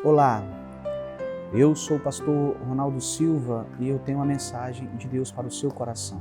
Olá, eu sou o pastor Ronaldo Silva e eu tenho uma mensagem de Deus para o seu coração.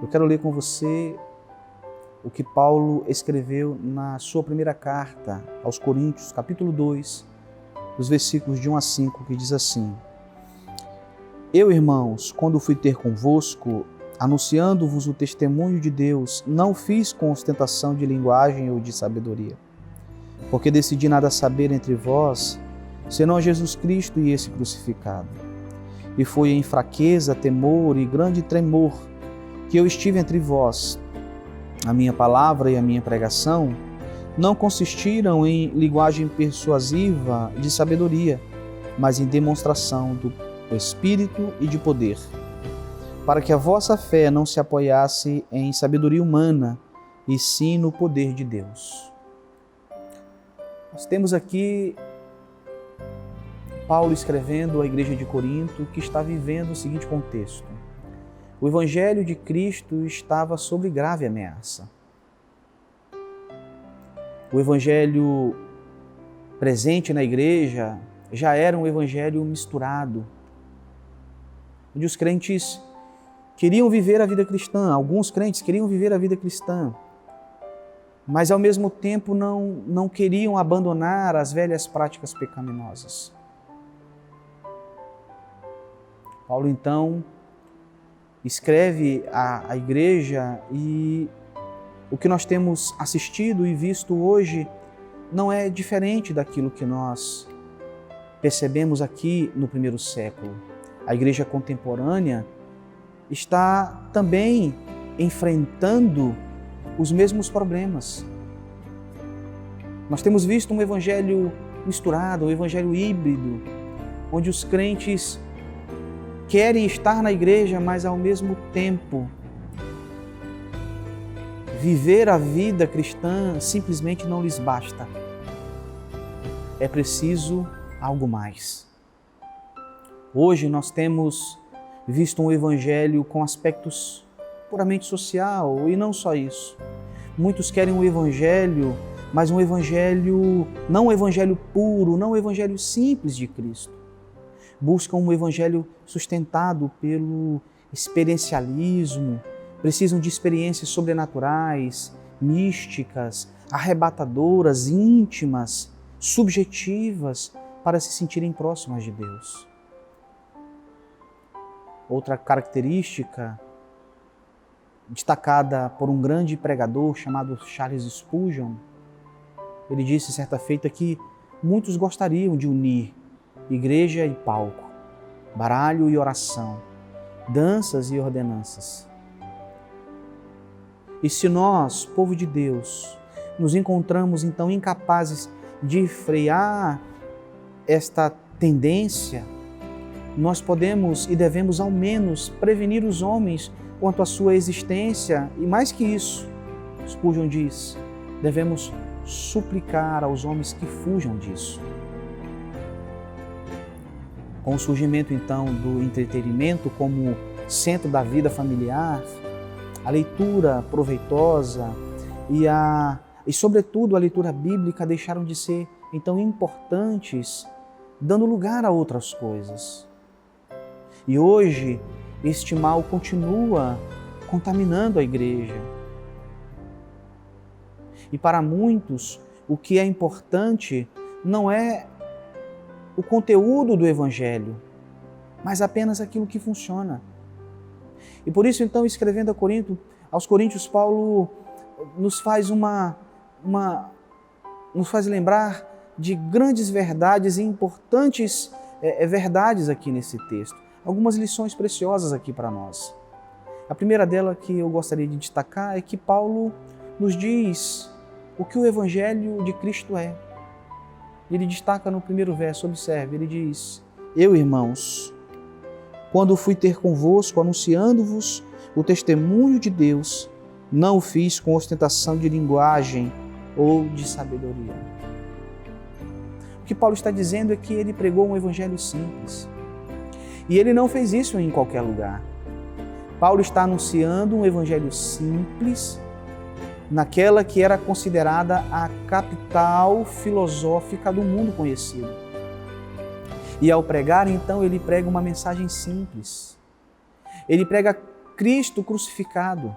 Eu quero ler com você o que Paulo escreveu na sua primeira carta aos Coríntios, capítulo 2, os versículos de 1 a 5, que diz assim: Eu, irmãos, quando fui ter convosco, anunciando-vos o testemunho de Deus, não fiz com ostentação de linguagem ou de sabedoria, porque decidi nada saber entre vós, senão a Jesus Cristo e esse crucificado. E foi em fraqueza, temor e grande tremor que eu estive entre vós. A minha palavra e a minha pregação não consistiram em linguagem persuasiva de sabedoria, mas em demonstração do Espírito e de poder, para que a vossa fé não se apoiasse em sabedoria humana, e sim no poder de Deus. Nós temos aqui Paulo escrevendo à igreja de Corinto, que está vivendo o seguinte contexto: o Evangelho de Cristo estava sob grave ameaça. O Evangelho presente na igreja já era um Evangelho misturado, onde os crentes queriam viver a vida cristã, alguns crentes queriam viver a vida cristã, mas ao mesmo tempo não queriam abandonar as velhas práticas pecaminosas. Paulo então escreve à igreja, e o que nós temos assistido e visto hoje não é diferente daquilo que nós percebemos aqui no primeiro século. A igreja contemporânea está também enfrentando os mesmos problemas. Nós temos visto um evangelho misturado, um evangelho híbrido, onde os crentes querem estar na igreja, mas ao mesmo tempo viver a vida cristã simplesmente não lhes basta. É preciso algo mais. Hoje nós temos visto um evangelho com aspectos puramente social, e não só isso. Muitos querem um evangelho, mas um evangelho, não um evangelho puro, não um evangelho simples de Cristo. Buscam um evangelho sustentado pelo experiencialismo, precisam de experiências sobrenaturais, místicas, arrebatadoras, íntimas, subjetivas, para se sentirem próximas de Deus. Outra característica destacada por um grande pregador chamado Charles Spurgeon, ele disse certa feita que muitos gostariam de unir igreja e palco, baralho e oração, danças e ordenanças. E se nós, povo de Deus, nos encontramos então incapazes de frear esta tendência, nós podemos e devemos ao menos prevenir os homens quanto à sua existência, e mais que isso, Spurgeon diz, devemos suplicar aos homens que fujam disso. Com o surgimento então do entretenimento como centro da vida familiar, a leitura proveitosa e sobretudo a leitura bíblica deixaram de ser então importantes, dando lugar a outras coisas. E hoje este mal continua contaminando a igreja. E para muitos, o que é importante não é o conteúdo do Evangelho, mas apenas aquilo que funciona. E por isso, então, escrevendo aos Coríntios, Paulo nos faz nos faz lembrar de grandes verdades e importantes verdades aqui nesse texto. Algumas lições preciosas aqui para nós. A primeira dela que eu gostaria de destacar é que Paulo nos diz o que o Evangelho de Cristo é. Ele destaca no primeiro verso, observe, ele diz: Eu, irmãos, quando fui ter convosco, anunciando-vos o testemunho de Deus, não o fiz com ostentação de linguagem ou de sabedoria. O que Paulo está dizendo é que ele pregou um evangelho simples. E ele não fez isso em qualquer lugar. Paulo está anunciando um evangelho simples naquela que era considerada a capital filosófica do mundo conhecido. E ao pregar, então, ele prega uma mensagem simples. Ele prega Cristo crucificado.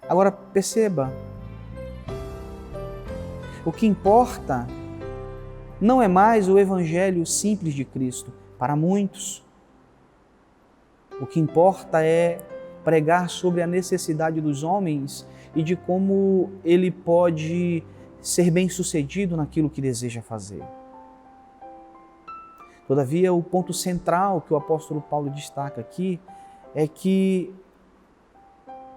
Agora perceba, o que importa não é mais o evangelho simples de Cristo para muitos. O que importa é pregar sobre a necessidade dos homens e de como ele pode ser bem-sucedido naquilo que deseja fazer. Todavia, o ponto central que o apóstolo Paulo destaca aqui é que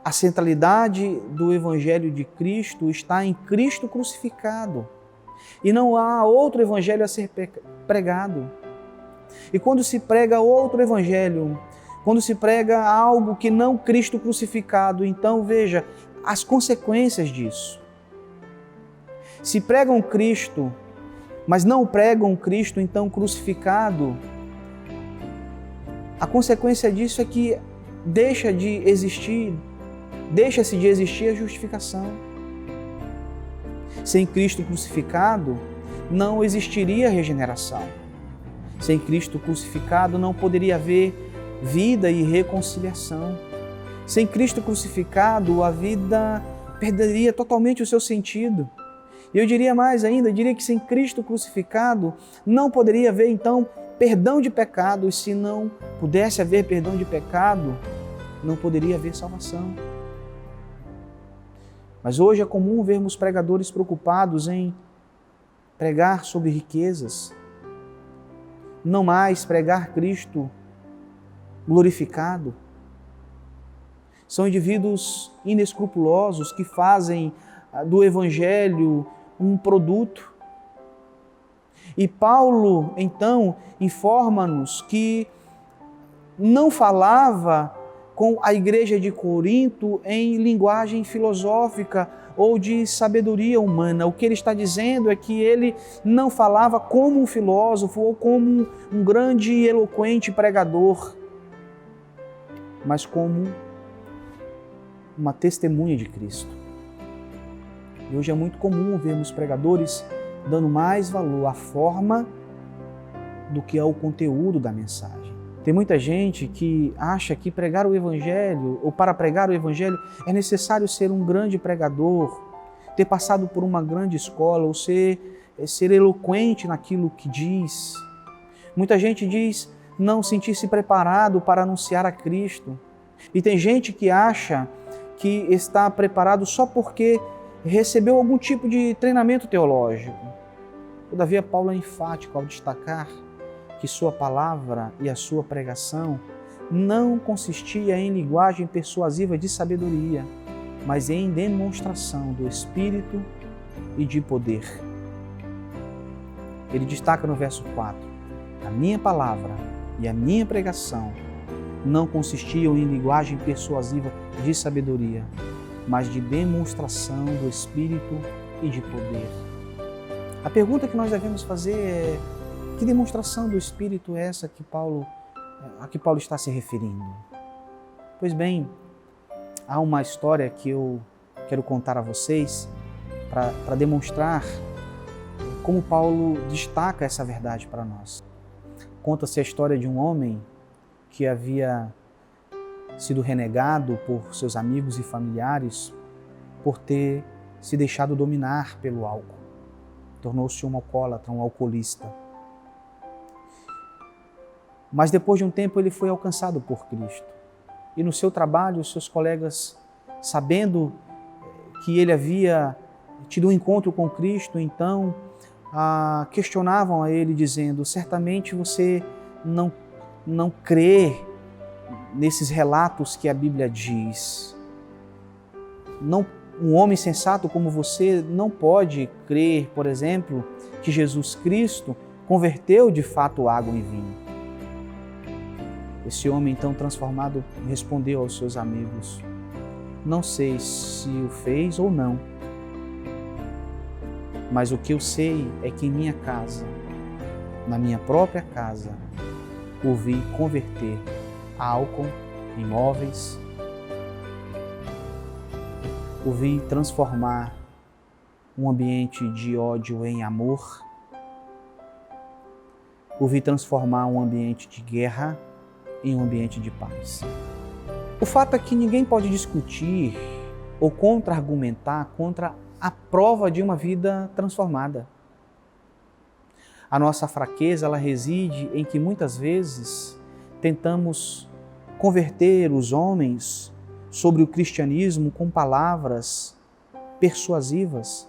a centralidade do evangelho de Cristo está em Cristo crucificado. E não há outro evangelho a ser pregado. E quando se prega outro evangelho, quando se prega algo que não Cristo crucificado, então veja as consequências disso. Se pregam Cristo, mas não pregam Cristo então crucificado, a consequência disso é que deixa-se de existir a justificação. Sem Cristo crucificado, não existiria regeneração. Sem Cristo crucificado, não poderia haver vida e reconciliação. Sem Cristo crucificado, a vida perderia totalmente o seu sentido. E eu diria mais ainda, eu diria que sem Cristo crucificado, não poderia haver então perdão de pecados. Se não pudesse haver perdão de pecado, não poderia haver salvação. Mas hoje é comum vermos pregadores preocupados em pregar sobre riquezas, não mais pregar Cristo glorificado. São indivíduos inescrupulosos que fazem do Evangelho um produto. E Paulo, então, informa-nos que não falava com a igreja de Corinto em linguagem filosófica ou de sabedoria humana. O que ele está dizendo é que ele não falava como um filósofo ou como um grande e eloquente pregador, mas como uma testemunha de Cristo. E hoje é muito comum vermos pregadores dando mais valor à forma do que ao conteúdo da mensagem. Tem muita gente que acha que pregar o Evangelho, ou para pregar o Evangelho, é necessário ser um grande pregador, ter passado por uma grande escola, ou ser eloquente naquilo que diz. Muita gente diz não sentir-se preparado para anunciar a Cristo. E tem gente que acha que está preparado só porque recebeu algum tipo de treinamento teológico. Todavia, Paulo é enfático ao destacar que sua palavra e a sua pregação não consistia em linguagem persuasiva de sabedoria, mas em demonstração do Espírito e de poder. Ele destaca no verso 4, a minha palavra e a minha pregação não consistiam em linguagem persuasiva de sabedoria, mas de demonstração do Espírito e de poder. A pergunta que nós devemos fazer é: que demonstração do Espírito é essa a que Paulo está se referindo? Pois bem, há uma história que eu quero contar a vocês para demonstrar como Paulo destaca essa verdade para nós. Conta-se a história de um homem que havia sido renegado por seus amigos e familiares por ter se deixado dominar pelo álcool. Tornou-se um alcoólatra, um alcoolista. Mas depois de um tempo ele foi alcançado por Cristo. E no seu trabalho, os seus colegas, sabendo que ele havia tido um encontro com Cristo, então questionavam a ele dizendo: certamente você não crê nesses relatos que a Bíblia diz. Um homem sensato como você não pode crer, por exemplo, que Jesus Cristo converteu de fato água em vinho. Esse homem, então transformado, respondeu aos seus amigos: não sei se o fez ou não, mas o que eu sei é que em minha casa, na minha própria casa, ouvi converter álcool em móveis, ouvi transformar um ambiente de ódio em amor, ouvi transformar um ambiente de guerra em um ambiente de paz. O fato é que ninguém pode discutir ou contra-argumentar contra a prova de uma vida transformada. A nossa fraqueza, ela reside em que muitas vezes tentamos converter os homens sobre o cristianismo com palavras persuasivas,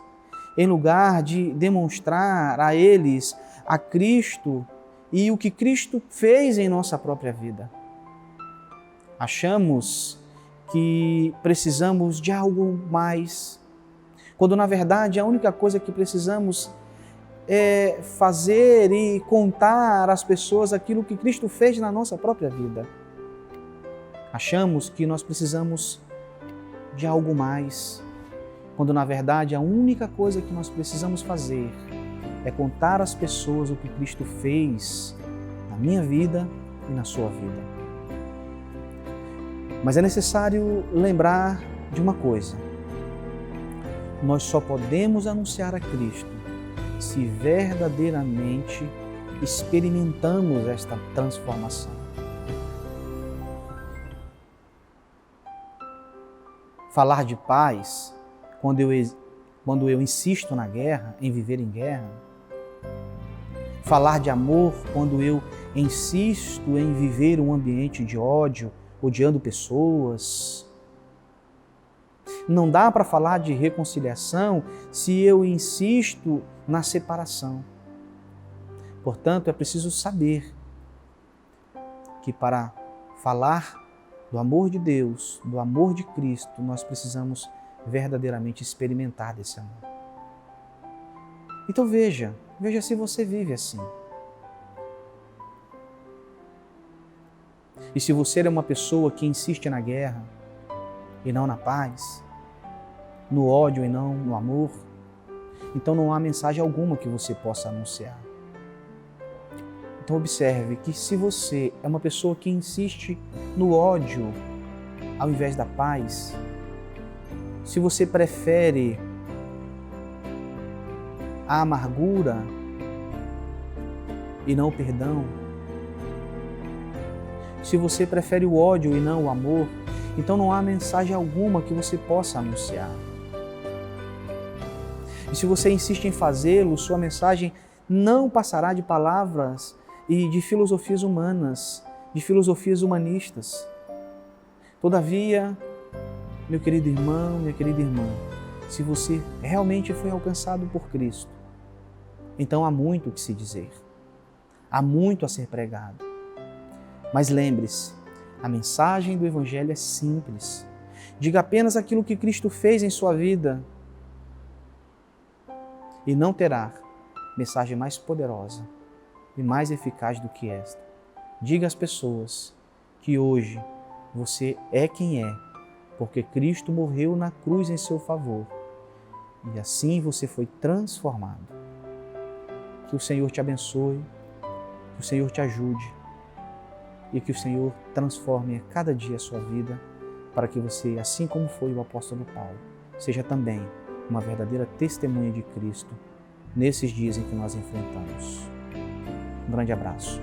em lugar de demonstrar a eles a Cristo e o que Cristo fez em nossa própria vida. Achamos que precisamos de algo mais, quando na verdade a única coisa que precisamos é fazer e contar às pessoas aquilo que Cristo fez na nossa própria vida. Achamos que nós precisamos de algo mais, quando na verdade a única coisa que nós precisamos fazer é contar às pessoas o que Cristo fez na minha vida e na sua vida. Mas é necessário lembrar de uma coisa: nós só podemos anunciar a Cristo se verdadeiramente experimentamos esta transformação. Falar de paz, quando eu insisto na guerra, em viver em guerra. Falar de amor, quando eu insisto em viver um ambiente de ódio, odiando pessoas. Não dá para falar de reconciliação se eu insisto na separação. Portanto, é preciso saber que para falar do amor de Deus, do amor de Cristo, nós precisamos verdadeiramente experimentar desse amor. Então veja se você vive assim. E se você é uma pessoa que insiste na guerra e não na paz, no ódio e não no amor, então não há mensagem alguma que você possa anunciar. Então observe que se você é uma pessoa que insiste no ódio ao invés da paz, se você prefere a amargura e não o perdão, se você prefere o ódio e não o amor, então não há mensagem alguma que você possa anunciar. E se você insiste em fazê-lo, sua mensagem não passará de palavras e de filosofias humanas, de filosofias humanistas. Todavia, meu querido irmão, minha querida irmã, se você realmente foi alcançado por Cristo, então há muito o que se dizer, há muito a ser pregado. Mas lembre-se, a mensagem do Evangelho é simples. Diga apenas aquilo que Cristo fez em sua vida e não terá mensagem mais poderosa e mais eficaz do que esta. Diga às pessoas que hoje você é quem é, porque Cristo morreu na cruz em seu favor e assim você foi transformado. Que o Senhor te abençoe, que o Senhor te ajude e que o Senhor transforme a cada dia a sua vida para que você, assim como foi o apóstolo Paulo, seja também uma verdadeira testemunha de Cristo nesses dias em que nós enfrentamos. Um grande abraço.